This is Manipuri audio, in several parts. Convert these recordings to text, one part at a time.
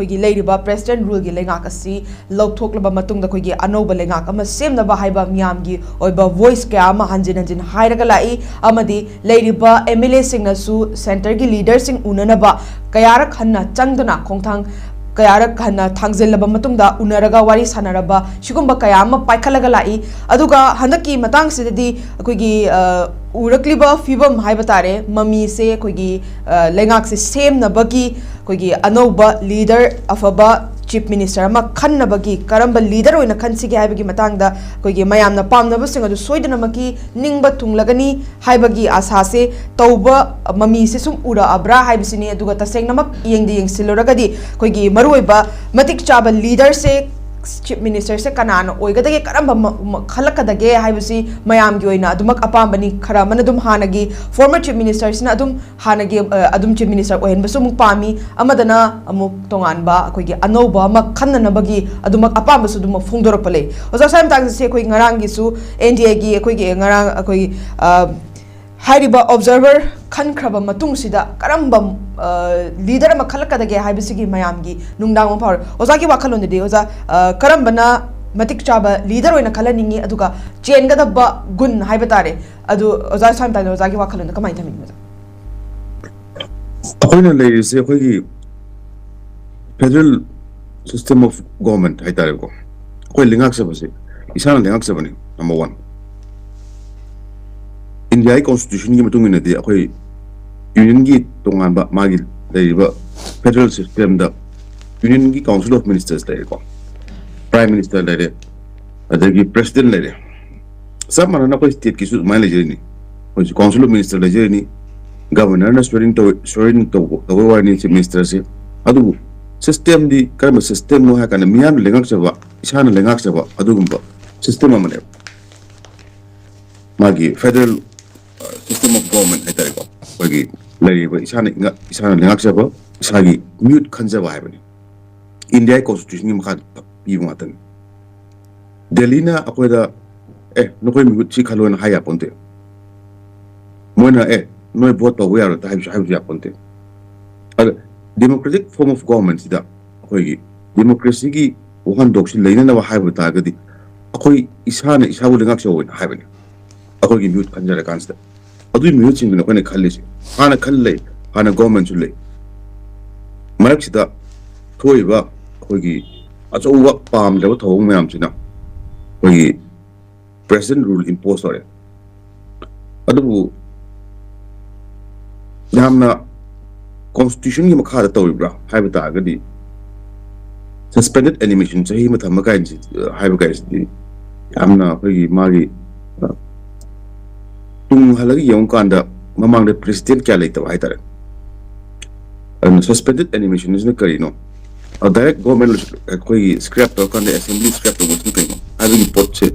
ꯑꯩꯈꯣꯏꯒꯤ ꯂꯩꯔꯤꯕ ꯄ꯭ꯔꯦꯁꯤꯗꯦꯟꯠ ꯔꯨꯜꯒꯤ ꯂꯩꯉꯥꯛ ꯑꯁꯤ ꯂꯧꯊꯣꯛꯂꯕ ꯃꯇꯨꯡꯗ ꯑꯩꯈꯣꯏꯒꯤ ꯑꯅꯧꯕ ꯂꯩꯉꯥꯛ ꯑꯃ ꯁꯦꯝꯅꯕ ꯍꯥꯏꯕ ꯃꯤꯌꯥꯝꯒꯤ ꯑꯣꯏꯕ ꯚꯣꯏꯁ ꯀꯌꯥ ꯑꯃ ꯍꯟꯖꯤꯟ ꯍꯟꯖꯤꯟ ꯍꯥꯏꯔꯒ ꯂꯥꯛꯏ ꯑꯃꯗꯤ ꯂꯩꯔꯤꯕ MLA ꯁꯤꯡꯅꯁꯨ ꯁꯦꯟꯇꯔꯒꯤ ꯂꯤꯗꯔꯁꯤꯡ ꯎꯅꯅꯕ ꯀꯌꯥꯔꯛ ꯍꯟꯅ ꯆꯪꯗꯨꯅ ꯈꯣꯡꯊꯥꯡ ꯀꯌꯥꯔꯛ ꯍꯟꯅ ꯊꯥꯡꯖꯤꯜꯂꯕ ꯃꯇꯨꯡꯗ ꯎꯅꯔꯒ ꯋꯥꯔꯤ ꯁꯥꯟꯅꯔꯕ ꯁꯤꯒꯨꯝꯕ ꯀꯌꯥ ꯑꯃ ꯄꯥꯏꯈꯠꯂꯒ ꯂꯥꯛꯏ ꯑꯗꯨꯒ ꯍꯟꯗꯛꯀꯤ ꯃꯇꯥꯡꯁꯤꯗꯗꯤ ꯑꯩꯈꯣꯏꯒꯤ ꯎꯔꯛꯂꯤꯕ ꯐꯤꯕꯝ ꯍꯥꯏꯕ ꯇꯥꯔꯦ ꯃꯃꯤꯁꯦ ꯑꯩꯈꯣꯏꯒꯤ ꯂꯩꯉꯥꯛꯁꯦ ꯁꯦꯝꯅꯕꯒꯤ ꯑꯩꯈꯣꯏꯒꯤ ꯑꯅꯧꯕ ꯂꯤꯗꯔ ꯑꯐꯕ ꯆꯤꯞ ꯃꯤꯅꯤꯁꯇꯔ ꯑꯃ ꯈꯟꯅꯕꯒꯤ ꯀꯔꯝꯕ ꯂꯤꯗꯔ ꯑꯣꯏꯅ ꯈꯟꯁꯤꯒꯦ ꯍꯥꯏꯕꯒꯤ ꯃꯇꯥꯡꯗ ꯑꯩꯈꯣꯏꯒꯤ ꯃꯌꯥꯝꯅ ꯄꯥꯝꯅꯕꯁꯤꯡ ꯑꯗꯨ ꯁꯣꯏꯗꯅꯃꯛꯀꯤ ꯅꯤꯡꯕ ꯊꯨꯡꯂꯒꯅꯤ ꯍꯥꯏꯕꯒꯤ ꯑꯥꯁꯥꯁꯦ ꯇꯧꯕ ꯃꯃꯤꯁꯦ ꯁꯨꯝ ꯎꯔꯛꯑꯕ꯭ꯔꯥ ꯍꯥꯏꯕꯁꯤꯅꯤ ꯑꯗꯨꯒ ꯇꯁꯦꯡꯅꯃꯛ ꯌꯦꯡꯁꯤꯜꯂꯨꯔꯒꯗꯤ ꯑꯩꯈꯣꯏꯒꯤ ꯃꯔꯨꯑꯣꯏꯕ ꯃꯇꯤꯛ ꯆꯥꯕ ꯂꯤꯗꯔꯁꯦ ꯆꯤꯞ ꯃꯤꯅꯤꯁꯇꯔꯁꯦ ꯀꯅꯥꯅ ꯑꯣꯏꯒꯗꯒꯦ ꯀꯔꯝꯕ ꯈꯜꯂꯛꯀꯗꯒꯦ ꯍꯥꯏꯕꯁꯤ ꯃꯌꯥꯝꯒꯤ ꯑꯣꯏꯅ ꯑꯗꯨꯃꯛ ꯑꯄꯥꯝꯕꯅꯤ ꯈꯔ ꯑꯃꯅ ꯑꯗꯨꯝ ꯍꯥꯟꯅꯒꯤ ꯐꯣꯔꯃꯔ ꯆꯤꯞ ꯃꯤꯅꯤꯁꯇꯔꯁꯤꯅ ꯑꯗꯨꯝ ꯍꯥꯟꯅꯒꯤ ꯑꯗꯨꯝ ꯆꯤꯞ ꯃꯤꯅꯤꯁꯇꯔ ꯑꯣꯏꯍꯟꯕꯁꯨ ꯑꯃꯨꯛ ꯄꯥꯝꯃꯤ ꯑꯃꯗꯅ ꯑꯃꯨꯛ ꯇꯣꯉꯥꯟꯕ ꯑꯩꯈꯣꯏꯒꯤ ꯑꯅꯧꯕ ꯑꯃ ꯈꯟꯅꯅꯕꯒꯤ ꯑꯗꯨꯃꯛ ꯑꯄꯥꯝꯕꯁꯨ ꯑꯗꯨꯝ ꯐꯣꯡꯗꯣꯔꯛꯄ ꯂꯩ ꯑꯣꯖꯥ ꯁ꯭ꯋꯥꯏ ꯃꯇꯥꯡꯁꯦ ꯑꯩꯈꯣꯏ ꯉꯔꯥꯡꯒꯤꯁꯨ NDAꯒꯤ ꯑꯩꯈꯣꯏꯒꯤ ꯉꯔꯥꯡ ꯑꯩꯈꯣꯏꯒꯤ ꯍꯥꯏꯔꯤꯕ ꯑꯣꯕꯖꯔꯚꯔ ꯈꯟꯈ꯭ꯔꯕ ꯃꯇꯨꯡꯁꯤꯗ ꯀꯔꯝꯕ ꯂꯤꯗꯔ ꯑꯃ ꯈꯜꯂꯛꯀꯗꯒꯦ ꯍꯥꯏꯕꯁꯤꯒꯤ ꯃꯌꯥꯝꯒꯤ ꯅꯨꯡꯗꯥꯡ ꯑꯃ ꯐꯥꯎꯔꯦ ꯑꯣꯖꯥꯒꯤ ꯋꯥꯈꯜꯂꯣꯟꯗꯗꯤ ꯑꯣꯖꯥ ꯀꯔꯝꯕꯅ ꯃꯇꯤꯛ ꯆꯥꯕ ꯂꯤꯗꯔ ꯑꯣꯏꯅ ꯈꯜꯍꯟꯅꯤꯡꯉꯤ ꯑꯗꯨꯒ ꯆꯦꯟꯒꯗꯕ ꯒꯨꯟ ꯍꯥꯏꯕ ꯇꯥꯔꯦ ꯑꯗꯨ ꯑꯣꯖꯥ ꯁ꯭ꯋꯥꯏ ꯃꯇꯥꯡꯗ ꯑꯣꯖꯥꯒꯤ ꯋꯥꯈꯜꯂꯣꯟꯗ ꯀꯃꯥꯏꯅ ꯊꯝꯕꯤꯅꯤ ꯑꯩꯈꯣꯏꯅ ꯂꯩꯔꯤꯁꯦ ꯑꯩꯈꯣꯏꯒꯤ ꯐꯦꯗꯔꯦꯜ ꯁꯤꯁꯇꯦꯝ ꯑꯣꯐ ꯒꯣꯚꯔꯟꯃꯦꯟꯠ ꯍꯥꯏꯇꯥꯔꯦꯀꯣ ꯑꯩꯈꯣꯏ ꯂꯩꯉꯥꯛꯆꯕꯁꯦ ꯏꯁꯥꯅ ꯂꯩꯉꯥꯛꯆꯕꯅꯤ ꯅꯝꯕꯔ 1 ꯏꯟꯗꯤꯌꯥꯒꯤ ꯀꯣꯟꯁꯇꯤꯇ꯭ꯌꯨꯁꯟꯒꯤ ꯃꯇꯨꯡ ꯏꯟꯅꯗꯤ ꯑꯩꯈꯣꯏ ꯌꯨꯅꯤꯌꯟꯒꯤ ꯇꯣꯉꯥꯟꯕ ꯃꯥꯒꯤ ꯂꯩꯔꯤꯕ ꯐꯦꯗꯔꯦꯜ ꯁꯤꯁꯇꯦꯝꯗ ꯌꯨꯅꯤꯌꯟꯒꯤ ꯀꯥꯎꯟꯁꯤꯜ ꯑꯣꯐ ꯃꯤꯅꯤꯁꯇꯔꯁ ꯂꯩꯔꯦꯀꯣ ꯄ꯭ꯔꯥꯏꯝ ꯃꯤꯅꯤꯁꯇꯔ ꯂꯩꯔꯦ ꯑꯗꯒꯤ ꯄ꯭ꯔꯦꯁꯤꯗꯦꯟꯠ ꯂꯩꯔꯦ ꯆꯞ ꯃꯥꯟꯅꯅ ꯑꯩꯈꯣꯏ ꯁ꯭ꯇꯦꯠꯀꯤꯁꯨ ꯑꯗꯨꯃꯥꯏꯅ ꯂꯩꯖꯔꯤꯅꯤ ꯑꯩꯈꯣꯏꯁꯨ ꯀꯥꯎꯟꯁꯤꯜ ꯑꯣꯐ ꯃꯤꯅꯤꯁꯇꯔ ꯂꯩꯖꯔꯤꯅꯤ ꯒꯚꯔꯅꯔꯅ ꯁ꯭ꯋꯦꯔꯤꯡ ꯇꯧꯕ ꯋꯥꯔꯤꯅꯤ ꯆꯤꯞ ꯃꯤꯅꯤꯁꯇꯔꯁꯦ ꯑꯗꯨꯕꯨ ꯁꯤꯁꯇꯦꯝꯗꯤ ꯀꯔꯝꯕ ꯁꯤꯁꯇꯦꯝꯅꯣ ꯍꯥꯏ ꯀꯥꯟꯗ ꯃꯤꯌꯥꯝꯅ ꯂꯩꯉꯥꯛꯆꯕ ꯏꯁꯥꯅ ꯂꯩꯉꯥꯛꯆꯕ ꯑꯗꯨꯒꯨꯝꯕ ꯁꯤꯁꯇꯦꯝ ꯑꯃꯅꯦꯕ ꯃꯥꯒꯤ ꯐꯦꯗꯔꯦꯜ ꯁꯤꯁꯇꯦꯝ ꯑꯣꯐ ꯒꯣꯚꯔꯟꯃꯦꯟꯠ ꯍꯥꯏꯇꯥꯔꯦꯀꯣ ꯑꯩꯈꯣꯏꯒꯤ ꯂꯩꯔꯤꯕ ꯏꯁꯥꯅ ꯂꯩꯉꯥꯛꯆꯕ ꯏꯁꯥꯒꯤ ꯃꯤꯍꯨꯠ ꯈꯟꯖꯕ ꯍꯥꯏꯕꯅꯤ ꯏꯟꯗꯤꯌꯥꯒꯤ ꯀꯣꯟꯁꯇꯤꯇ꯭ꯌꯨꯁꯟꯒꯤ ꯃꯈꯥꯗ ꯄꯤꯕ ꯉꯥꯛꯇꯅꯤ ꯗꯦꯜꯂꯤꯅ ꯑꯩꯈꯣꯏꯗ ꯅꯈꯣꯏ ꯃꯤꯍꯨꯠ ꯁꯤ ꯈꯜꯂꯣꯅ ꯍꯥꯏ ꯌꯥꯄꯣꯟꯇꯦ ꯃꯣꯏꯅ ꯅꯣꯏ ꯚꯣꯠ ꯇꯧꯕ ꯌꯥꯔꯣꯏ ꯍꯥꯏꯕꯁꯨ ꯌꯥꯄꯣꯟꯇꯦ ꯑꯗ ꯗꯦꯃꯣꯀ꯭ꯔꯦꯇꯤꯛ ꯐꯣꯔꯝ ꯑꯣꯐ ꯒꯣꯚꯔꯟꯃꯦꯟꯠꯁꯤꯗ ꯑꯩꯈꯣꯏꯒꯤ ꯗꯦꯃꯣꯀ꯭ꯔꯦꯁꯤꯒꯤ ꯋꯥꯍꯟꯊꯣꯛꯁꯤ ꯂꯩꯅꯅꯕ ꯍꯥꯏꯕ ꯇꯥꯔꯒꯗꯤ ꯑꯩꯈꯣꯏ ꯏꯁꯥꯅ ꯏꯁꯥꯕꯨ ꯂꯩꯉꯥꯛꯆꯧ ꯑꯣꯏꯅ ꯍꯥꯏꯕꯅꯤ ꯑꯩꯈꯣꯏꯒꯤ ꯃꯤꯍꯨꯠ ꯈꯟꯖꯔꯀꯥꯟꯁꯤꯗ ꯑꯗꯨꯒꯤ ꯃꯤꯍꯨꯠꯁꯤꯡꯗꯨꯅ ꯑꯩꯈꯣꯏꯅ ꯈꯜꯂꯤꯁꯦ ꯍꯥꯟꯅ ꯈꯜ ꯂꯩ ꯍꯥꯟꯅ ꯒꯣꯚꯔꯟꯃꯦꯟꯠꯁꯨ ꯂꯩ ꯃꯔꯛꯁꯤꯗ ꯊꯣꯛꯏꯕ ꯑꯩꯈꯣꯏꯒꯤ ꯑꯆꯧꯕ ꯄꯥꯝꯗ꯭ꯔꯕ ꯊꯧꯑꯣꯡ ꯃꯌꯥꯝꯁꯤꯅ ꯑꯩꯈꯣꯏꯒꯤ ꯄ꯭ꯔꯦꯁꯤꯗꯦꯟꯠ ꯔꯨꯜ ꯏꯝꯄꯣꯖ ꯇꯧꯔꯦ ꯑꯗꯨꯕꯨ ꯌꯥꯝꯅ ꯀꯣꯟꯁꯇꯤꯇ꯭ꯌꯨꯁꯟꯒꯤ ꯃꯈꯥꯗ ꯇꯧꯔꯤꯕ꯭ꯔꯥ ꯍꯥꯏꯕ ꯇꯥꯔꯒꯗꯤ ꯁꯁꯄꯦꯟꯗꯦꯗ ꯑꯦꯅꯤꯃꯦꯁꯟ ꯆꯍꯤ ꯑꯃ ꯊꯝꯕ ꯍꯥꯏꯕ ꯀꯥꯏꯁꯤꯗꯤ ꯌꯥꯝꯅ ꯑꯩꯈꯣꯏꯒꯤ ꯃꯥꯒꯤ ꯇꯨꯡ ꯍꯜꯂꯒ ꯌꯦꯡꯉꯨꯀꯥꯟꯗ ꯃꯃꯥꯡꯗ ꯄ꯭ꯔꯦꯁꯤꯗꯦꯟꯠ ꯀꯌꯥ ꯂꯩꯇꯕ ꯍꯥꯏꯇꯥꯔꯦ ꯑꯗꯨꯅ ꯁꯁꯄꯦꯟꯗꯦꯗ ꯑꯦꯅꯤꯃꯦꯁꯟꯁꯤꯅ ꯀꯔꯤꯅꯣ ꯗꯥꯏꯔꯦꯛ ꯒꯣꯚꯔꯟꯃꯦꯟꯠ ꯑꯩꯈꯣꯏꯒꯤ ꯁ꯭ꯀ꯭ꯔꯦꯞ ꯇꯧꯔꯀꯥꯟꯗ ꯑꯦꯁꯦꯝꯕ꯭ꯂꯤ ꯁ꯭ꯀ꯭ꯔꯦꯞ ꯇꯧꯕꯁꯤꯅ ꯀꯩꯅꯣ ꯍꯥꯏꯕꯒꯤ ꯄꯣꯠꯁꯦ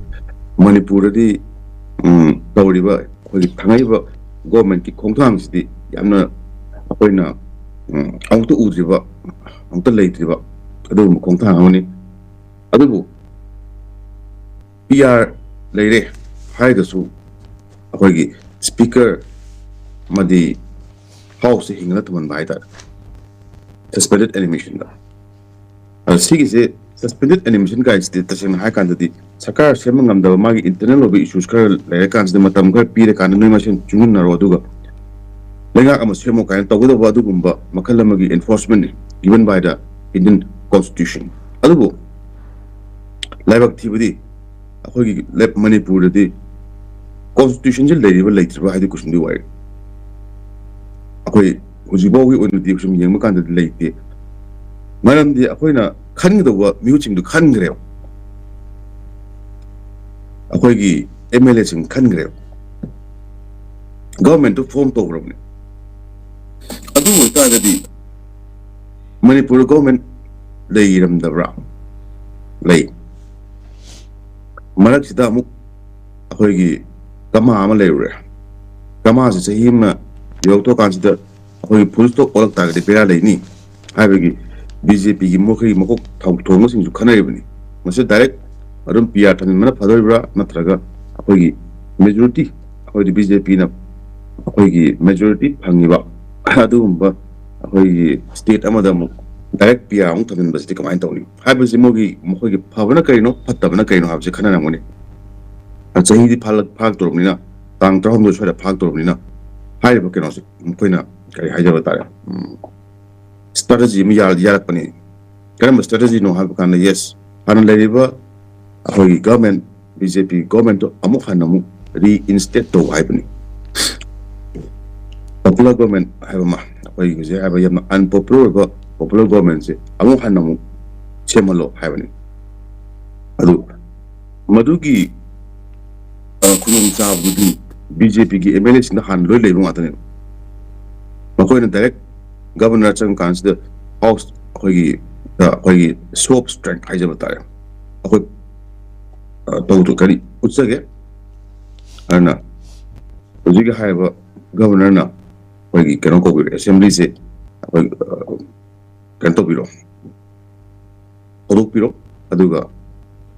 ꯃꯅꯤꯄꯨꯔꯗꯗꯤ ꯇꯧꯔꯤꯕ ꯑꯩꯈꯣꯏꯒꯤ ꯊꯥꯡꯉꯛꯏꯕ ꯒꯣꯚꯔꯟꯃꯦꯟꯠꯀꯤ ꯈꯣꯡꯊꯥꯡꯁꯤꯗꯤ ꯌꯥꯝꯅ ꯑꯩꯈꯣꯏꯅ ꯑꯃꯨꯛꯇ ꯎꯗ꯭ꯔꯤꯕ ꯑꯃꯨꯛꯇ ꯂꯩꯇ꯭ꯔꯤꯕ ꯑꯗꯨꯒꯨꯝꯕ ꯈꯣꯡꯊꯥꯡ ꯑꯃꯅꯤ ꯑꯗꯨꯕꯨ PR ꯂꯩꯔꯦ ꯍꯥꯏꯔꯒꯁꯨ ꯑꯩꯈꯣꯏꯒꯤ ꯁ꯭ꯄꯤꯀꯔ ꯑꯃꯗꯤ ꯍꯥꯎꯁꯁꯦ ꯍꯤꯡꯅ ꯊꯝꯍꯟꯕ ꯍꯥꯏꯇꯥꯔꯦ ꯁꯁꯄꯦꯟꯗꯦꯗ ꯑꯦꯅꯤꯃꯦꯁꯟꯗ ꯁꯤꯒꯤꯁꯦ ꯁꯁꯄꯦꯟꯗꯦꯗ ꯑꯦꯅꯤꯃꯦꯁꯟ ꯀꯥꯏꯁꯤꯗꯤ ꯇꯁꯦꯡꯅ ꯍꯥꯏ ꯀꯥꯟꯗꯗꯤ ꯁꯔꯀꯥꯔ ꯁꯦꯝꯕ ꯉꯝꯗꯕ ꯃꯥꯒꯤ ꯏꯟꯇꯔꯅꯦꯜ ꯑꯣꯏꯕ ꯏꯁꯨꯁ ꯈꯔ ꯂꯩꯔꯀꯥꯟꯁꯤꯗ ꯃꯇꯝ ꯈꯔ ꯄꯤꯔꯀꯥꯟꯗ ꯅꯣꯏ ꯃꯁꯦꯟ ꯆꯨꯡꯃꯤꯟꯅꯔꯣ ꯑꯗꯨꯒ ꯂꯩꯉꯥꯛ ꯑꯃ ꯁꯦꯝꯃꯣ ꯀꯥꯏꯅ ꯇꯧꯒꯗꯧꯕ ꯑꯗꯨꯒꯨꯝꯕ ꯃꯈꯜ ꯑꯃꯒꯤ ꯑꯦꯟꯐꯣꯔꯁꯃꯦꯟꯅꯤ ꯒꯤꯚꯟ ꯕꯥꯏ ꯗ ꯏꯟꯗꯤꯌꯟ ꯀꯣꯟꯁꯇꯤꯇ꯭ꯌꯨꯁꯟ ꯑꯗꯨꯕꯨ ꯂꯥꯏꯕꯛ ꯊꯤꯕꯗꯤ ꯑꯩꯈꯣꯏꯒꯤ ꯃꯅꯤꯄꯨꯔꯗꯗꯤ ꯀꯣꯟꯁꯇꯤꯇ꯭ꯌꯨꯁꯟꯁꯦ ꯂꯩꯔꯤꯕ ꯂꯩꯇ꯭ꯔꯤꯕ ꯍꯥꯏꯗꯤ ꯀꯣꯏꯁꯟꯗꯤ ꯋꯥꯏ ꯑꯩꯈꯣꯏ ꯍꯧꯖꯤꯛꯐꯥꯎꯒꯤ ꯑꯣꯏꯅꯗꯤ ꯁꯨꯝ ꯌꯦꯡꯕ ꯀꯥꯟꯗꯗꯤ ꯂꯩꯇꯦ ꯃꯔꯝꯗꯤ ꯑꯩꯈꯣꯏꯅ ꯈꯟꯒꯗꯧꯕ ꯃꯤꯍꯨꯠꯁꯤꯡꯗꯨ ꯈꯟꯈ꯭ꯔꯦꯕ ꯑꯩꯈꯣꯏꯒꯤ MLAꯁꯤꯡ ꯈꯟꯈ꯭ꯔꯦꯕ ꯒꯚꯔꯟꯃꯦꯟꯠꯇꯨ ꯐꯣꯔꯝ ꯇꯧꯈ꯭ꯔꯕꯅꯤ ꯑꯗꯨ ꯑꯣꯏꯇꯥꯔꯒꯗꯤ ꯃꯅꯤꯄꯨꯔ ꯒꯚꯔꯟꯃꯦꯟꯠ ꯂꯩꯔꯝꯗꯕ꯭ꯔꯥ ꯂꯩ ꯃꯔꯛꯁꯤꯗ ꯑꯃꯨꯛ ꯑꯩꯈꯣꯏꯒꯤ ꯀꯃꯥ ꯑꯃ ꯂꯩꯔꯨꯔꯦ ꯀꯃꯥꯁꯤ ꯆꯍꯤ ꯑꯃ ꯌꯧꯔꯛꯇꯣꯔꯀꯥꯟꯁꯤꯗ ꯑꯩꯈꯣꯏꯒꯤ ꯐꯨꯜ ꯁ꯭ꯇꯣꯞ ꯑꯣꯜꯂꯛ ꯇꯥꯔꯒꯗꯤ ꯕꯦꯔꯥ ꯂꯩꯅꯤ ꯍꯥꯏꯕꯒꯤ BJPꯒꯤ ꯃꯈꯣꯏꯒꯤ ꯃꯀꯣꯛ ꯊꯣꯡꯕꯁꯤꯡꯁꯨ ꯈꯟꯅꯔꯤꯕꯅꯤ ꯃꯁꯤ ꯗꯥꯏꯔꯦꯛ ꯑꯗꯨꯝ PR ꯊꯝꯖꯤꯟꯕꯅ ꯐꯗꯣꯔꯤꯕ꯭ꯔꯥ ꯅꯠꯇ꯭ꯔꯒ ꯑꯩꯈꯣꯏꯒꯤ ꯃꯦꯖꯣꯔꯤꯇꯤ ꯑꯩꯈꯣꯏꯗꯤ BJPꯅ ꯑꯩꯈꯣꯏꯒꯤ ꯃꯦꯖꯣꯔꯤꯇꯤ ꯐꯪꯉꯤꯕ ꯑꯗꯨꯒꯨꯝꯕ ꯑꯩꯈꯣꯏꯒꯤ ꯁ꯭ꯇꯦꯠ ꯑꯃꯗ ꯑꯃꯨꯛ direct PR ang tamin ba siti kamain tawni haba si mogi phabana kaino phattabana kaino habse khana namoni at sahi di phag tormina tang tahom do chhara phag tormina hai ba keno koina kari haijaba tare strategy mi yarak pani karam strategy no haba kana yes hanan leriba hoi government BJP government to amuk hanamu reinstate to haibani popular government haibama hoi je haiba yamna unpopular ba popular government se amuk hanamu semalo haibani adu madugi kunung sabudi BJP ki MLA sina han loi leibu atane makoina direct governor chang consider house hoi soap strength haijaba tare hoi tawtu kari utsage ana ujiga haiba governor na hoi kano ko assembly se hoi kanto biro odok biro aduga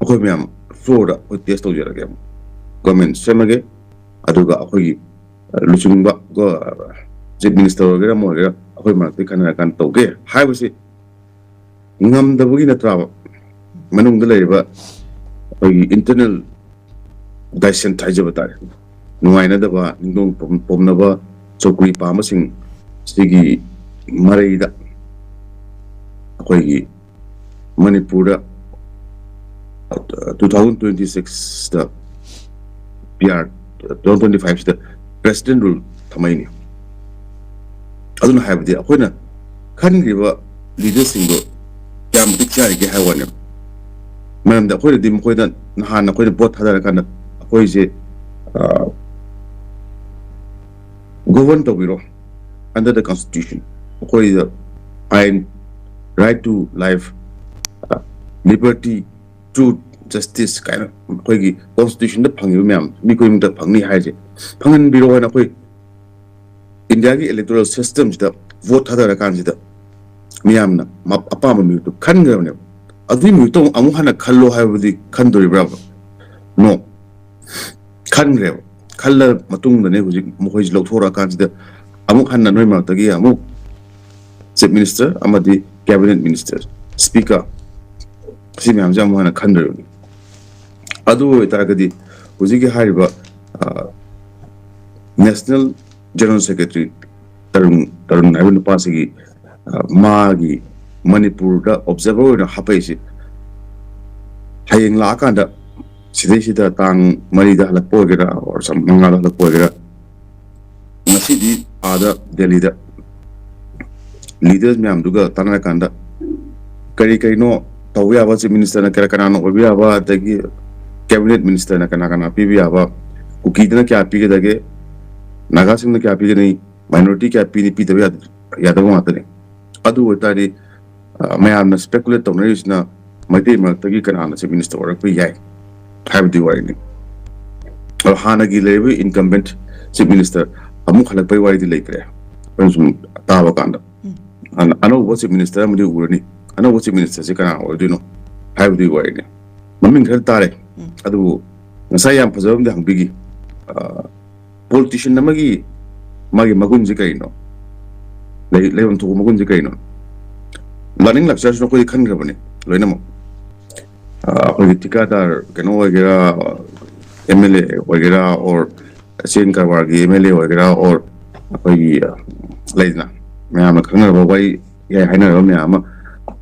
hoi myam floor hoi test to jara gam government semage aduga hoi lusungba go chief minister wagera mo wagera hoi ma te kana kan to ge haiba se ngam da bugi na trawa manung da leiba internal dissent haijaba tare nuaina da ba ningdong pomna ba chokri pama sing sigi maraida akoi manipura 2026 da PR 2025 da president rule thamaini aduna haibdi akoina khanriba leaders singo yam dikchari ge hawana madam da akoida dim koida nahan akoida bot hadara kana akoise govern to biro under the constitution akoida and right to life liberty truth justice kind akoigi constitution da phangi myam mi koi mta phangni haije phangan biro na koi india gi electoral systems da vote hadara kan jida miyamna apama mi to khan gravne adi mi to amu hana khallo haibudi khan dori bra no khan grev khalla matung da ne huji mokoi jlok thora kan jida amu hanna noi ma tagi amu chief minister amadi cabinet minister speaker si miyam jam hana khan dori adu taragadi huji gi hariba national general secretary tarun aibun pasigi magi manipur da observer na hapaisi hayeng la kanda sidai sida tang mari da halak pogera or sam mangal halak pogera nasi di ada delhi da leaders myam duga tanana kanda kari no tawya ba chief minister na kara kana no obiya ba dagi cabinet minister na kana pibiya ba ukidna kya pige dage naga sing na kya pige nei minority kya pini pi da yadav matane adu tari mayam na speculate to na mate ma tagi kana na chief minister or pe yai have the wari ni hana gi lewe incumbent chief minister amu khalak pai wari di lekre pensum tawa kanda ano wo chief minister amudi urani ano wo chief minister se kana or do no have the wari ni maming khar tare adu ngasai yam phajam de hangbigi politician namagi magi magun ji kaino leon to magun ji kaino learning lecture no koi khan grabane loina mo politika dar keno wagera MLA wagera or sin karwar gi MLA wagera or koi leina myam khana ba bai ya haina ro myam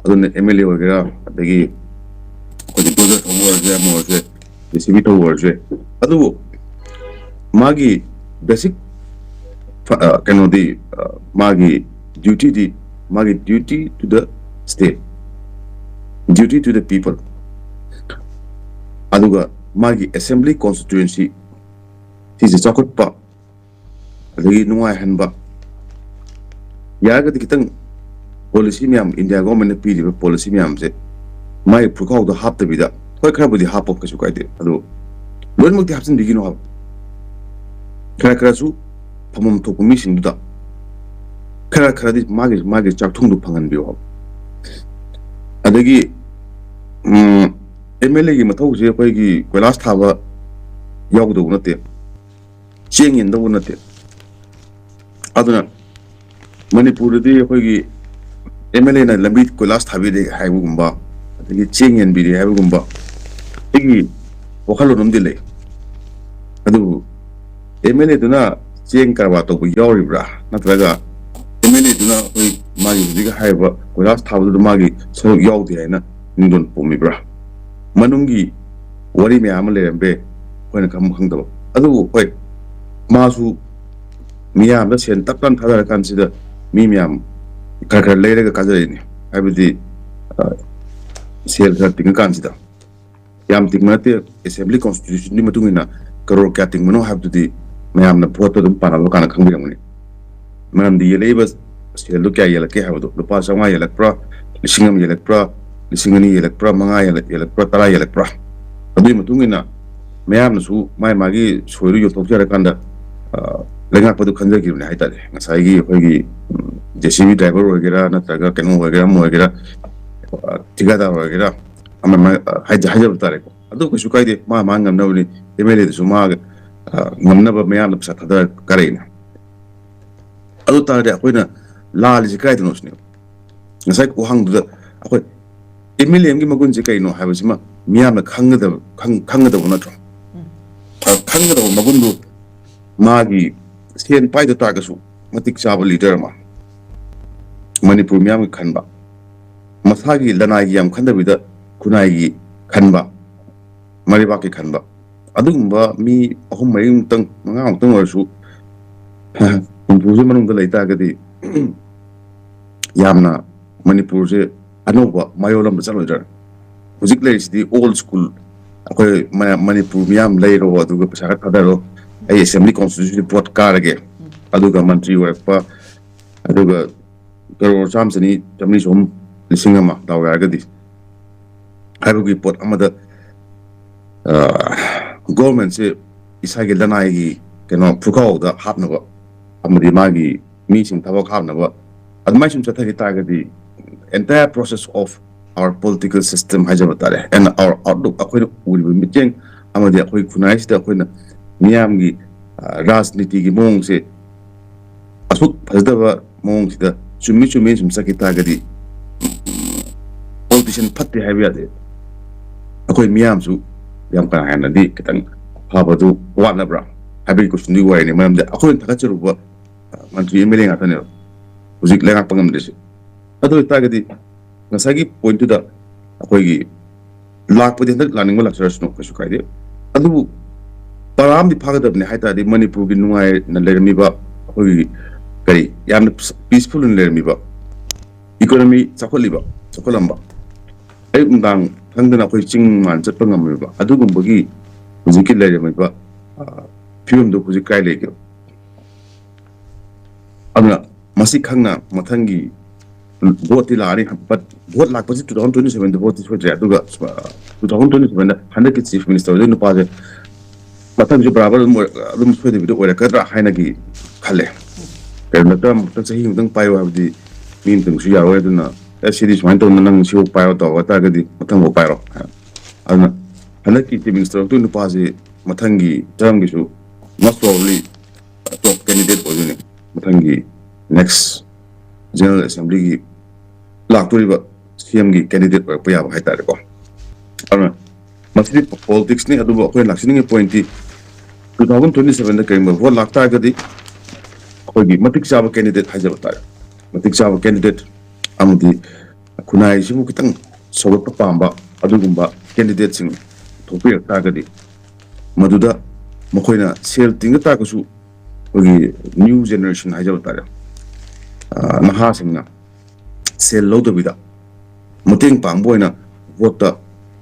adun MLA wagera adagi koi doza thawar je mo je CB to word je adu magi basic keno di magi duty to the state, duty to the people. Aduga magi assembly constituency is a chocolate pa adagi nuai hanba yaga kitang policy myam India government pi policy myam se mai phukau da hap da bida koi khara budi hap of kasu kaide adu lon mukti hapsin digino hap kara su phamum thok mi sing da kara di magi chak thung du phangan bi hap adagi MLA gi mathau je koi gi koilas thaba yaw do na te cheng yin do na te aduna manipur di koi gi MLA na lambi kolas thabide haibugumba adagi cheng yanbiri haibugumba igi wakhalo nomdi le adu MLA duna cheng karwa to bu yoribra natraga MLA duna oi magi diga haiba kolas thabdu magi so yawdi haina nindon pomibra manungi wari me amale be koina kam khangdaba adu oi masu miyam da sen taptan thadar kan sida mi miyam kar leiraga kajari habidi sel ka ting kan sida yam ting mate assembly constitution ni matungina karor ka ting mano habdu di miyam na photo dum panal kana khangbiramuni manam di yeleba sel lu kya yela ke habdu lupa sama yela pra lisingam yela pra lisingani yela pra manga yela pra tara yela pra adu matungina miyam na su mai magi soiru yo tokjara kanda lengak padu khanja gi ne haitale ngasai gi hoigi JCB driver वगैरह ना तगा कनो वगैरह मो वगैरह ठिकादार वगैरह हम हाइजा बता रहे को अदो कुछ काई दे मा ngam na ni MLA su ma ngam na ba ma'am ना पसा थदा करे ना अदो ता दे अखोइना लाल ji kai दनोस ने ngasai ko hang du अखोइ MLA gi magun ji kai no ha bsima ma'am ना khangda na tro khangda magun du magi sen pai da ta ga su matik chaba leader ma Manipur miyam khanba masagi lanai yam khandabida kunai khanba mariba ki khanba adumba mi ahum mai tang manga tang warsu Manipur manung da laita gadi yamna Manipur se anoba mayolam chalojar hujik lai di old school akoi Manipur miyam lairo aduga pasaka thadaro ai assembly constitution report karage aduga mantri warpa aduga Karor Samsoni Jamni Som Lisingama Dawagadi Habugi Pot Amada government say Isagi Lanai cannot Puko the Hapnava Amadi Magi meeting Tavok Hapnava Admission Satari the entire process of our political system Hajabatare and our outlook will be meeting Amadi Akui Kunais the Quina Miamgi Ras Nitigi Mong say Asuk Pazdava Mong the Chumi sum sakita gadi politician patti habiya de akoi miyam su yam kana hana di kitang habadu wana bra habi ko suni wa ni manam de akoi thakachiru ba mantri MLA ngata ne hujik lenga pangam de ado ta gadi ngasagi point to da akoi gi lak podi ndak laning wala search no kasu kai de adu param di phagadab ne haita di Manipur gi nungai na lermi ba akoi kari yamna peaceful in lermi ba economy chakolamba ai undang thangdana koi ching man chatpa ngam ba adugum bagi hujiki lermi ba film do hujik kai leke amna masi khangna mathangi vote la ari but vote lak pasi 2027 the vote is for aduga 2027 handa ki chief minister le no pa je mathang je barabar rum soi de video ora kadra haina gi khale Karena tak sahih tentang payo abdi min tentang siya awal itu na series main tu nang siu payo tau kata gadi matang mau payo, ana anak kita minister tu nupa si matangi jam gitu most probably top candidate ojo ni matangi next general assembly lak tu riba CM gi candidate paya hai tare ko, ana masih politics ni adu aku yang laksini point 2027 na kaya vote lak ta gadi Kogi matik siapa candidate haja betul, matik siapa candidate amudi kunai sih kita sobat pamba, adu gumba candidate sing topi tak gadi, maduda makoina sel tinggal tak kesu kogi new generation haja betul, naha singna sel laudo bida, mating pamboy na vote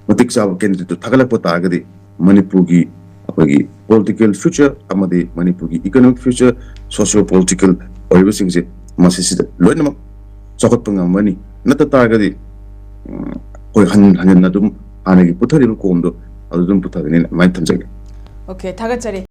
matik siapa candidate tu thagalak pota gadi Manipur gi apagi political future amadi Manipur gi economic future socio political everything se masih loina sokot pengamani nata tagadi koi han na dum anagi puthari ko ondo adum puthari ne mai tamjage okay thagat chari